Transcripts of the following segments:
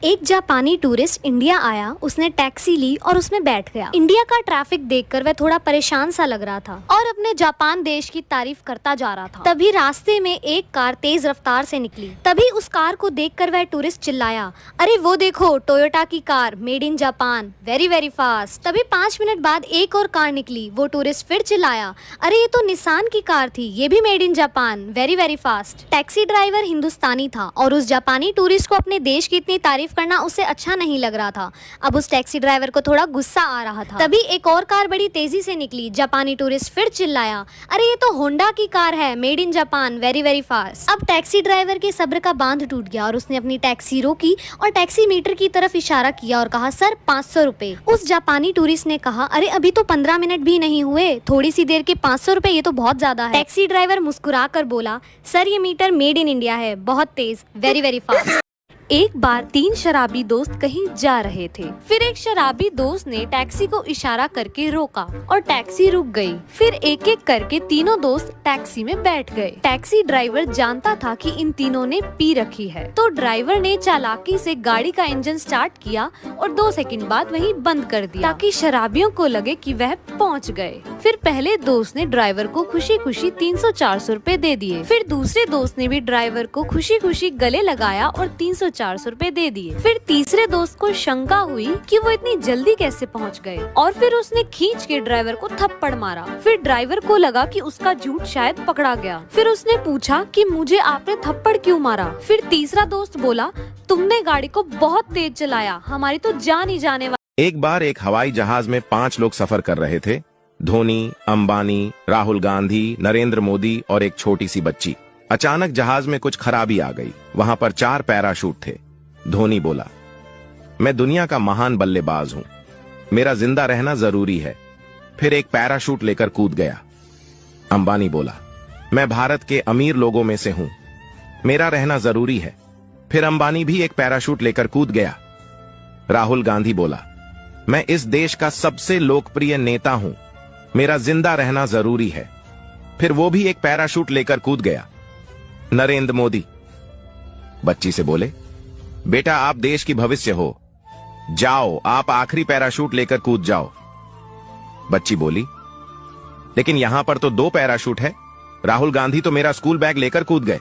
एक जापानी tourist India आया, उसने टैक्सी ली और उसमें बैठ गया। इंडिया का ट्रैफिक देखकर वह थोड़ा परेशान सा लग रहा था और अपने जापान देश की तारीफ करता जा रहा था। तभी रास्ते में एक कार तेज रफ्तार से निकली। तभी उस कार को देखकर वह टूरिस्ट चिल्लाया, अरे वो देखो, टोयोटा की car, made in Japan, very very fast. तभी 5 मिनट बाद एक और कार निकली। वो टूरिस्ट फिर चिल्लाया, अरे ये तो निसान की कार थी, ये भी made in Japan, very very fast. Taxi driver हिंदुस्तानी था और उस जापानी टूरिस्ट को अपने देश की इतनी तारीफ करना उसे अच्छा नहीं लग रहा था। अब उस टैक्सी ड्राइवर को थोड़ा गुस्सा आ रहा था। तभी एक और कार बड़ी तेजी से निकली। जापानी टूरिस्ट फिर चिल्लाया, अरे ये तो होंडा की कार है, made in Japan, very very fast. अब टैक्सी ड्राइवर के सब्र का बांध टूट गया और उसने अपनी टैक्सी रोकी और टैक्सी मीटर की तरफ इशारा किया और कहा, सर 500 रुपए। उस जापानी टूरिस्ट ने कहा, अरे अभी तो 15 मिनट भी नहीं हुए, थोड़ी सी देर के 500 रुपए, ये तो बहुत ज्यादा है। टैक्सी ड्राइवर मुस्कुरा कर बोला, सर ये मीटर मेड इन इंडिया है, बहुत तेज, वेरी वेरी फास्ट। एक बार 3 शराबी दोस्त कहीं जा रहे थे। फिर एक शराबी दोस्त ने टैक्सी को इशारा करके रोका और टैक्सी रुक गई। फिर एक एक करके तीनों दोस्त टैक्सी में बैठ गए। टैक्सी ड्राइवर जानता था कि इन तीनों ने पी रखी है, तो ड्राइवर ने चालाकी से गाड़ी का इंजन स्टार्ट किया और 2 सेकंड बाद वहीं बंद कर दिया ताकि शराबियों को लगे कि वह पहुंच गए। फिर पहले दोस्त ने ड्राइवर को खुशी खुशी 300-400 रुपए दे दिए। फिर दूसरे दोस्त ने भी ड्राइवर को खुशी खुशी गले लगाया और 300-400 रुपए दे दिए। फिर तीसरे दोस्त को शंका हुई कि वो इतनी जल्दी कैसे पहुंच गए और फिर उसने खींच के ड्राइवर को थप्पड़ मारा। फिर ड्राइवर को लगा कि उसका झूठ शायद पकड़ा गया। फिर उसने पूछा कि मुझे आपने थप्पड़ क्यों मारा। फिर तीसरा दोस्त बोला, तुमने गाड़ी को बहुत तेज चलाया, हमारी तो जान ही जाने वाली। एक बार एक हवाई जहाज में 5 लोग सफर कर रहे थे। धोनी, अंबानी, राहुल गांधी, नरेंद्र मोदी और एक छोटी सी बच्ची। अचानक जहाज में कुछ खराबी आ गई। वहां पर 4 पैराशूट थे। धोनी बोला, मैं दुनिया का महान बल्लेबाज हूं, मेरा जिंदा रहना जरूरी है। फिर एक पैराशूट लेकर कूद गया। अंबानी बोला, मैं भारत के अमीर लोगों में से हूं, मेरा रहना जरूरी है। फिर अंबानी भी एक पैराशूट लेकर कूद गया। राहुल गांधी बोला, मैं इस देश का सबसे लोकप्रिय नेता हूं, मेरा जिंदा रहना जरूरी है। फिर वो भी एक पैराशूट लेकर कूद गया। नरेंद्र मोदी बच्ची से बोले, बेटा आप देश की भविष्य हो, जाओ आप आखिरी पैराशूट लेकर कूद जाओ। बच्ची बोली, लेकिन यहां पर तो 2 पैराशूट है, राहुल गांधी तो मेरा स्कूल बैग लेकर कूद गए।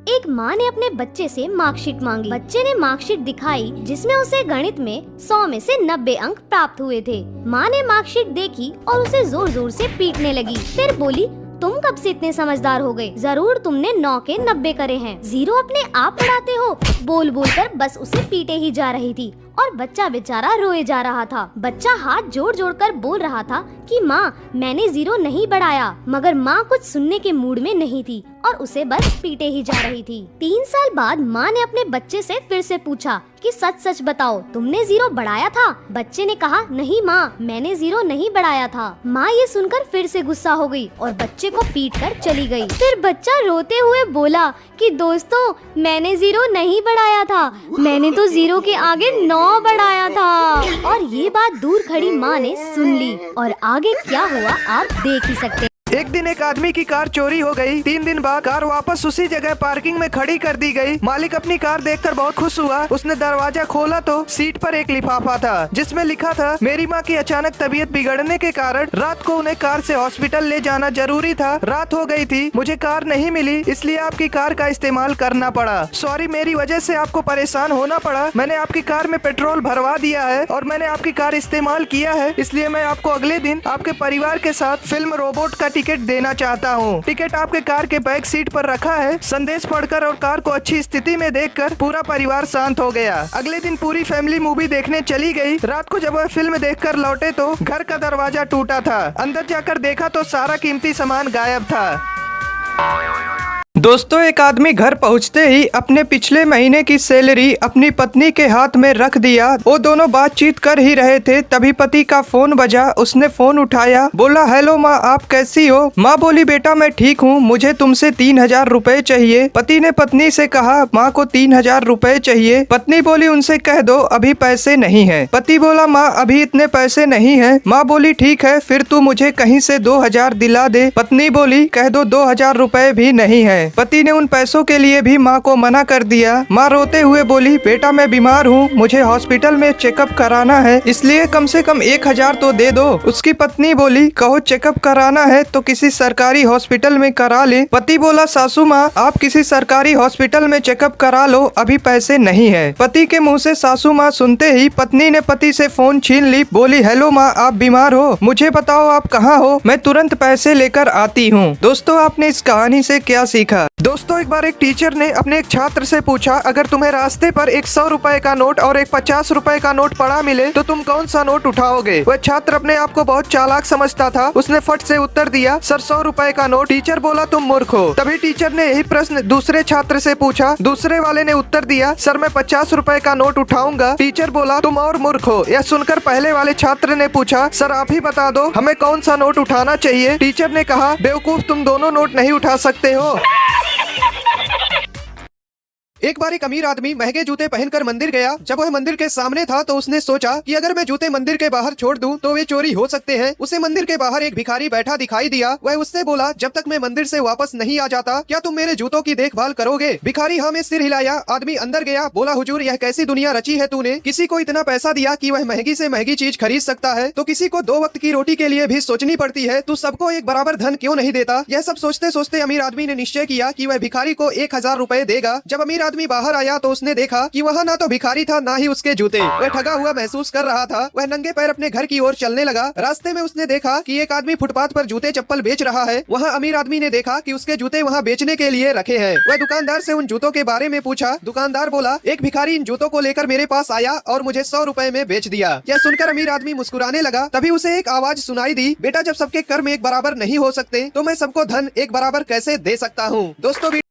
एक माँ ने अपने बच्चे से मार्कशीट मांगी। बच्चे ने मार्कशीट दिखाई जिसमें उसे गणित में 100 में से 90 अंक प्राप्त हुए थे। माँ ने मार्कशीट देखी और उसे जोर जोर से पीटने लगी। फिर बोली, तुम कब से इतने समझदार हो गए, जरूर तुमने 9 के 90 करे हैं, 0 अपने आप पढ़ाते हो। बोल बोल कर बस उसे पीटे ही जा रही थी और बच्चा बेचारा रोए जा रहा था। बच्चा हाथ जोड़ जोड़ कर बोल रहा था कि माँ मैंने 0 नहीं बढ़ाया, मगर माँ कुछ सुनने के मूड में नहीं थी और उसे बस पीटे ही जा रही थी। 3 साल बाद माँ ने अपने बच्चे से फिर से पूछा कि सच सच बताओ, तुमने 0 बढ़ाया था? बच्चे ने कहा, नहीं माँ, मैंने 0 नहीं बढ़ाया था। माँ ये सुनकर फिर से गुस्सा हो गई और बच्चे को पीट कर चली गई। फिर बच्चा रोते हुए बोला कि दोस्तों, मैंने 0 नहीं बढ़ाया था, मैंने तो 0 के आगे 9 बढ़ाया था। और ये बात दूर खड़ी माँ ने सुन ली और आगे क्या हुआ आप देख ही सकते हैं। एक दिन एक आदमी की कार चोरी हो गई। 3 दिन बाद कार वापस उसी जगह पार्किंग में खड़ी कर दी गई। मालिक अपनी कार देखकर बहुत खुश हुआ। उसने दरवाजा खोला तो सीट पर एक लिफाफा था जिसमें लिखा था, मेरी माँ की अचानक तबीयत बिगड़ने के कारण रात को उन्हें कार से हॉस्पिटल ले जाना जरूरी था। रात हो गई थी, मुझे कार नहीं मिली, इसलिए आपकी कार का इस्तेमाल करना पड़ा। सॉरी, मेरी वजह से आपको परेशान होना पड़ा। मैंने आपकी कार में पेट्रोल भरवा दिया है और मैंने आपकी कार इस्तेमाल किया है, इसलिए मैं आपको अगले दिन आपके परिवार के साथ फिल्म रोबोट का टिकट देना चाहता हूँ। टिकट आपके कार के बैक सीट पर रखा है। संदेश पढ़कर और कार को अच्छी स्थिति में देखकर पूरा परिवार शांत हो गया। अगले दिन पूरी फैमिली मूवी देखने चली गई। रात को जब वह फिल्म देखकर लौटे तो घर का दरवाजा टूटा था। अंदर जाकर देखा तो सारा कीमती सामान गायब था। दोस्तों, एक आदमी घर पहुंचते ही अपने पिछले महीने की सैलरी अपनी पत्नी के हाथ में रख दिया। वो दोनों बातचीत कर ही रहे थे, तभी पति का फोन बजा। उसने फोन उठाया, बोला, हेलो माँ, आप कैसी हो? माँ बोली, बेटा मैं ठीक हूँ, मुझे तुमसे 3000 रुपए चाहिए। पति ने पत्नी से कहा, माँ को 3000 रुपए चाहिए। पत्नी बोली, उनसे कह दो अभी पैसे नहीं है। पति बोला, माँ अभी इतने पैसे नहीं है। माँ बोली, ठीक है, फिर तू मुझे कहीं से 2000 दिला दे। पत्नी बोली, कह दो 2000 रुपए भी नहीं है। पति ने उन पैसों के लिए भी माँ को मना कर दिया। माँ रोते हुए बोली, बेटा मैं बीमार हूँ, मुझे हॉस्पिटल में चेकअप कराना है, इसलिए कम से कम 1000 तो दे दो। उसकी पत्नी बोली, कहो चेकअप कराना है तो किसी सरकारी हॉस्पिटल में करा ले। पति बोला, सासू माँ आप किसी सरकारी हॉस्पिटल में चेकअप करा लो, अभी पैसे नहीं है। पति के मुंह से सासू माँ सुनते ही पत्नी ने पति से फोन छीन ली। बोली, हेलो माँ आप बीमार हो, मुझे बताओ आप कहाँ हो, मैं तुरंत पैसे लेकर आती हूँ। दोस्तों आपने इस कहानी से क्या सीखा? दोस्तों एक बार एक टीचर ने अपने एक छात्र से पूछा, अगर तुम्हें रास्ते पर एक 100 रुपए का नोट और एक 50 रुपए का नोट पड़ा मिले तो तुम कौन सा नोट उठाओगे? वह छात्र अपने आप को बहुत चालाक समझता था। उसने फट से उत्तर दिया, सर 100 रुपए का नोट। टीचर बोला, तुम मूर्ख हो। तभी टीचर ने यही प्रश्न दूसरे छात्र से पूछा। दूसरे वाले ने उत्तर दिया, सर मैं 50 रुपए का नोट उठाऊंगा। टीचर बोला, तुम और मूर्ख हो। यह सुनकर पहले वाले छात्र ने पूछा, सर आप ही बता दो हमें कौन सा नोट उठाना चाहिए? टीचर ने कहा, बेवकूफ तुम दोनों नोट नहीं उठा सकते हो। एक बार एक अमीर आदमी महंगे जूते पहनकर मंदिर गया। जब वह मंदिर के सामने था तो उसने सोचा कि अगर मैं जूते मंदिर के बाहर छोड़ दूं तो वे चोरी हो सकते हैं। उसे मंदिर के बाहर एक भिखारी बैठा दिखाई दिया। वह उससे बोला, जब तक मैं मंदिर से वापस नहीं आ जाता क्या तुम मेरे जूतों की देखभाल करोगे? भिखारी हाँ में सिर हिलाया। आदमी अंदर गया। बोला, हुजूर यह कैसी दुनिया रची है तूने? किसी को इतना पैसा दिया कि वह महंगी से महंगी चीज खरीद सकता है तो किसी को 2 वक्त की रोटी के लिए भी सोचनी पड़ती है। तू सबको एक बराबर धन क्यों नहीं देता? यह सब सोचते सोचते अमीर आदमी ने निश्चय किया कि वह भिखारी को 1000 रुपए देगा। जब अमीर आदमी बाहर आया तो उसने देखा कि वहाँ ना तो भिखारी था ना ही उसके जूते। वह ठगा हुआ महसूस कर रहा था। वह नंगे पैर अपने घर की ओर चलने लगा। रास्ते में उसने देखा कि एक आदमी फुटपाथ पर जूते चप्पल बेच रहा है। वहाँ अमीर आदमी ने देखा कि उसके जूते वहाँ बेचने के लिए रखे हैं। वह दुकानदार से उन जूतों के बारे में पूछा। दुकानदार बोला, एक भिखारी इन जूतों को लेकर मेरे पास आया और मुझे 100 रुपए में बेच दिया। यह सुनकर अमीर आदमी मुस्कुराने लगा। तभी उसे एक आवाज सुनाई दी, बेटा जब सबके कर्म एक बराबर नहीं हो सकते तो मैं सबको धन एक बराबर कैसे दे सकता हूँ?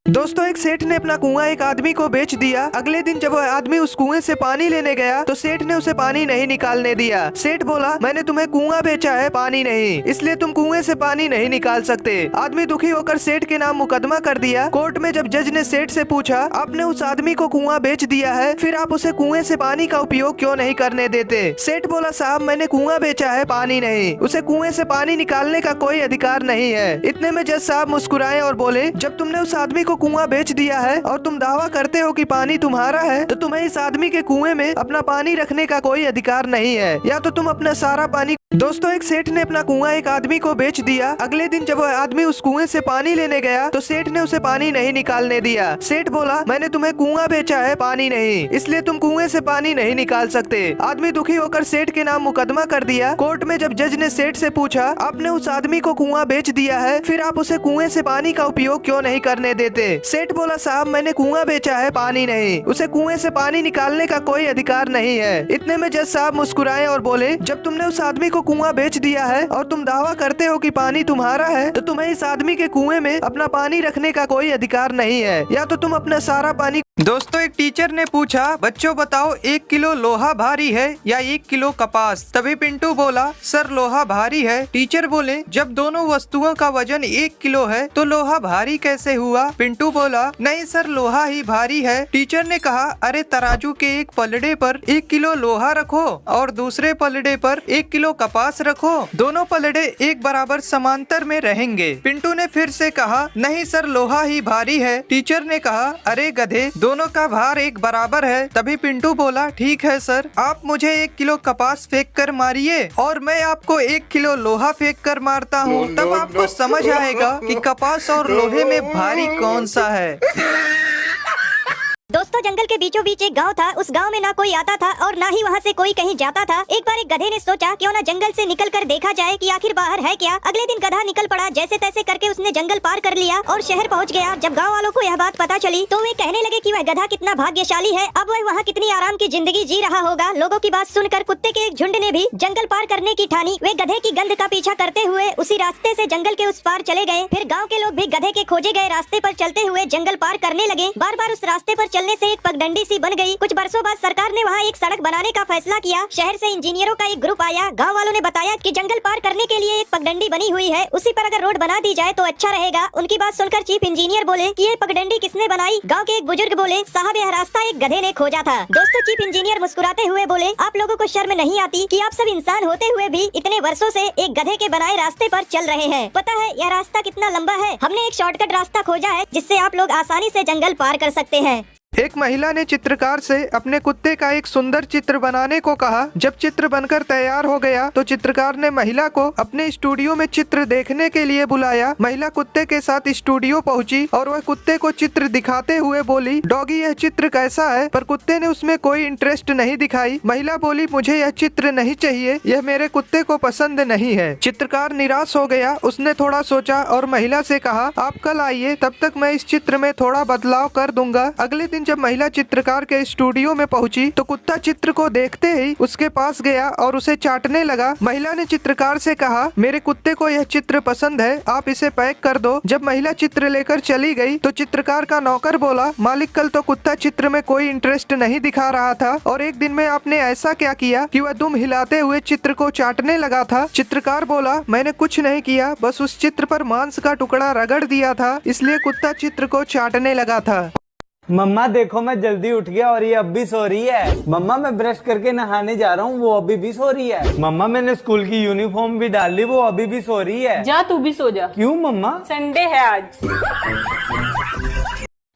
दोस्तों एक सेठ ने अपना कुआं एक आदमी को बेच दिया। अगले दिन जब वह आदमी उस कुएं से पानी लेने गया तो सेठ ने उसे पानी नहीं निकालने दिया। सेठ बोला, मैंने तुम्हें कुआं बेचा है, पानी नहीं, इसलिए तुम कुएं से पानी नहीं निकाल सकते। आदमी दुखी होकर सेठ के नाम मुकदमा कर दिया। कोर्ट में जब जज ने सेठ से पूछा, आपने उस आदमी को कुआं बेच दिया है, फिर आप उसे कुएं से पानी का उपयोग क्यों नहीं करने देते? सेठ बोला, साहब मैंने कुआं बेचा है, पानी नहीं, उसे कुएं से पानी निकालने का कोई अधिकार नहीं है। इतने में जज साहब मुस्कुराए और बोले, जब तुमने उस आदमी को कुआं बेच दिया है और तुम दावा करते हो कि पानी तुम्हारा है तो तुम्हें इस आदमी के कुएं में अपना पानी रखने का कोई अधिकार नहीं है, या तो तुम अपना सारा पानी। दोस्तों एक सेठ ने अपना कुआं एक आदमी को बेच दिया। अगले दिन जब वह आदमी उस कुएं से पानी लेने गया तो सेठ ने उसे पानी नहीं निकालने दिया। सेठ बोला, मैंने तुम्हें कुआं बेचा है, पानी नहीं, इसलिए तुम कुएं से पानी नहीं निकाल सकते। आदमी दुखी होकर सेठ के नाम मुकदमा कर दिया। कोर्ट में जब जज ने सेठ से पूछा, आपने उस आदमी को कुआं बेच दिया है, फिर आप उसे कुएं से पानी का उपयोग क्यों नहीं करने देते? सेठ बोला, साहब मैंने कुआं बेचा है, पानी नहीं, उसे कुएं से पानी निकालने का कोई अधिकार नहीं है। इतने में जज साहब मुस्कुराए और बोले, जब तुमने उस आदमी को कुआं बेच दिया है और तुम दावा करते हो कि पानी तुम्हारा है तो तुम्हें इस आदमी के कुएं में अपना पानी रखने का कोई अधिकार नहीं है, या तो तुम अपना सारा पानी। दोस्तों एक टीचर ने पूछा, बच्चों बताओ 1 किलो लोहा भारी है या 1 किलो कपास? तभी पिंटू बोला, सर लोहा भारी है। टीचर बोले, जब दोनों वस्तुओं का वजन 1 किलो है तो लोहा भारी कैसे हुआ? पिंटू बोला, नहीं सर लोहा ही भारी है। टीचर ने कहा, अरे तराजू के एक पलड़े पर 1 किलो लोहा रखो और दूसरे पलड़े पर 1 किलो कपास रखो, दोनों पलड़े एक बराबर समांतर में रहेंगे। पिंटू ने फिर से कहा, नहीं सर लोहा ही भारी है। टीचर ने कहा, अरे गधे दोनों का भार एक बराबर है। तभी पिंटू बोला, ठीक है सर, आप मुझे 1 किलो कपास फेंक कर मारिए और मैं आपको 1 किलो लोहा फेंक कर मारता हूँ, तब आपको समझ आएगा कि कपास और लोहे में भारी कौन सा है। दोस्तों जंगल के बीचों बीच एक गांव था। उस गांव में ना कोई आता था और ना ही वहां से कोई कहीं जाता था। एक बार एक गधे ने सोचा क्यों ना जंगल से निकल कर देखा जाए कि आखिर बाहर है क्या। अगले दिन गधा निकल पड़ा। जैसे तैसे करके उसने जंगल पार कर लिया और शहर पहुंच गया। जब गांव वालों को यह बात पता चली तो वे कहने लगे कि वह गधा कितना भाग्यशाली है, अब वह वहाँ कितनी आराम की जिंदगी जी रहा होगा। लोगों की बात सुनकर कुत्ते के एक झुंड ने भी जंगल पार करने की ठानी। वे गधे की गंध का पीछा करते हुए उसी रास्ते से जंगल के उस पार चले गए। फिर गाँव के लोग भी गधे के खोजे गए रास्ते पर चलते हुए जंगल पार करने लगे। बार बार उस रास्ते पर चलने निकलने से एक पगडंडी सी बन गई। कुछ बरसों बाद सरकार ने वहाँ एक सड़क बनाने का फैसला किया। शहर से इंजीनियरों का एक ग्रुप आया। गाँव वालों ने बताया कि जंगल पार करने के लिए एक पगडंडी बनी हुई है, उसी पर अगर रोड बना दी जाए तो अच्छा रहेगा। उनकी बात सुनकर चीफ इंजीनियर बोले कि ये पगडंडी किसने बनाई? गाँव के एक बुजुर्ग बोले, साहब यह रास्ता एक गधे ने खोजा था। दोस्तों, चीफ इंजीनियर मुस्कुराते हुए बोले, आप लोगों को शर्म नहीं आती कि आप सब इंसान होते हुए भी इतने वर्षों से एक गधे के बनाए रास्ते पर चल रहे हैं? पता है यह रास्ता कितना लंबा है? हमने एक शॉर्टकट रास्ता खोजा है जिससे आप लोग आसानी से जंगल पार कर सकते हैं। एक महिला ने चित्रकार से अपने कुत्ते का एक सुंदर चित्र बनाने को कहा। जब चित्र बनकर तैयार हो गया तो चित्रकार ने महिला को अपने स्टूडियो में चित्र देखने के लिए बुलाया। महिला कुत्ते के साथ स्टूडियो पहुंची और वह कुत्ते को चित्र दिखाते हुए बोली, डॉगी यह चित्र कैसा है? पर कुत्ते ने उसमें कोई इंटरेस्ट नहीं दिखाई। महिला बोली, मुझे यह चित्र नहीं चाहिए, यह मेरे कुत्ते को पसंद नहीं है। चित्रकार निराश हो गया। उसने थोड़ा सोचा और महिला से कहा, आप कल आइए, तब तक मैं इस चित्र में थोड़ा बदलाव कर दूंगा। अगले दिन जब महिला चित्रकार के स्टूडियो में पहुंची तो कुत्ता चित्र को देखते ही उसके पास गया और उसे चाटने लगा। महिला ने चित्रकार से कहा, मेरे कुत्ते को यह चित्र पसंद है, आप इसे पैक कर दो। जब महिला चित्र लेकर चली गई तो चित्रकार का नौकर बोला, मालिक कल तो कुत्ता चित्र में कोई इंटरेस्ट नहीं दिखा रहा था और एक दिन में आपने ऐसा क्या किया कि वह दुम हिलाते हुए चित्र को चाटने लगा था? चित्रकार बोला, मैंने कुछ नहीं किया, बस उस चित्र पर मांस का टुकड़ा रगड़ दिया था, इसलिए कुत्ता चित्र को चाटने लगा था। मम्मा देखो मैं जल्दी उठ गया और ये अब भी सो रही है। मम्मा मैं ब्रश करके नहाने जा रहा हूँ, वो अभी भी सो रही है। मम्मा मैंने स्कूल की यूनिफॉर्म भी डाल ली, वो अभी भी सो रही है। जा तू भी सो जा। क्यों मम्मा? संडे है आज।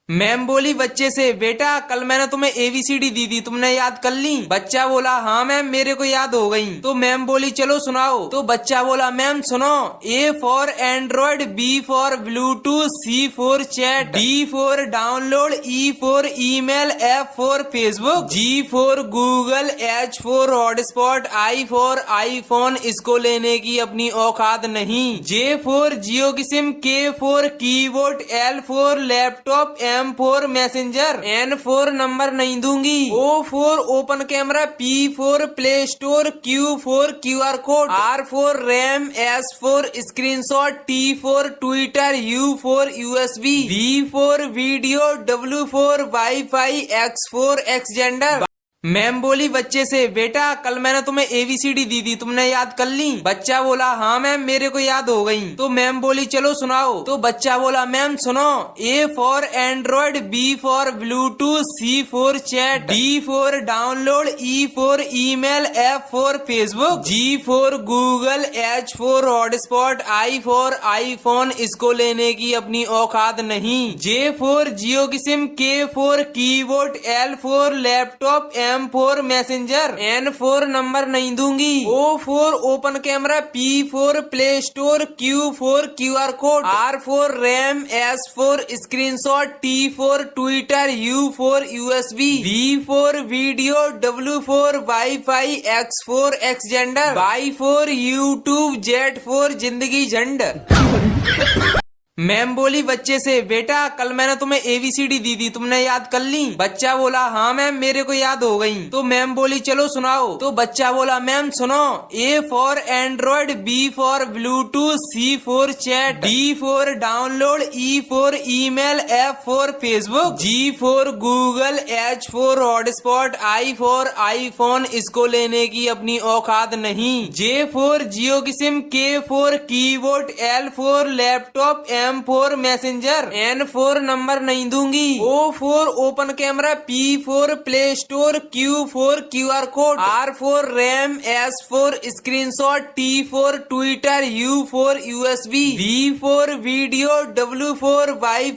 मैम बोली बच्चे से, बेटा कल मैंने तुम्हें ABCD दी थी, तुमने याद कर ली? बच्चा बोला, हाँ मैम मेरे को याद हो गई। तो मैम बोली चलो सुनाओ। तो बच्चा बोला, मैम सुनो, A for Android, B for Bluetooth, C for chat, D for download, E for email, F for Facebook, G for Google, H for hotspot, I for iPhone, इसको लेने की अपनी औकात नहीं, J फॉर जियो की SIM, K for keyboard, L for laptop, M for messenger, N for number नहीं दूंगी, O for open camera, P for play store, Q for QR code, R for RAM, S for screenshot, T for Twitter, U for USB, V for video, W for wifi, X for Xender. Ma'am बोली बच्चे से, बेटा कल मैंने तुम्हें ABCD दी थी, तुमने याद कर ली? बच्चा बोला, हाँ मैम मेरे को याद हो गई। तो मैम बोली चलो सुनाओ। तो बच्चा बोला, मैम सुनो, A for Android, B for Bluetooth, C for chat, D for download, E for email, F for Facebook, G for Google, H for hotspot, I for iPhone, इसको लेने की अपनी औकात नहीं, J फॉर जियो की SIM, K for keyboard, L for laptop, M for messenger, N for number नहीं दूंगी, O for open camera, P for play store, Q for QR code, R for RAM, S for screenshot, T for Twitter, U for USB, V for video, W for wifi, X for Xender, Y for YouTube, Z for जिंदगी झंड। Ma'am बोली बच्चे से, बेटा कल मैंने तुम्हें ABCD दी थी, तुमने याद कर ली? बच्चा बोला, हाँ मैम मेरे को याद हो गई। तो मैम बोली चलो सुनाओ। तो बच्चा बोला, मैम सुनो, A for Android, B for Bluetooth, C for chat, D for download, E for email, F for Facebook, G for Google, H for hotspot, I for iPhone, इसको लेने की अपनी औकात नहीं, J फॉर जियो की SIM, K for keyboard, L for laptop, M for messenger, N for number नहीं दूंगी, O for open camera, P for play store, Q for QR code, R for RAM, S for screenshot, T for Twitter, U for USB, V for video, W for Y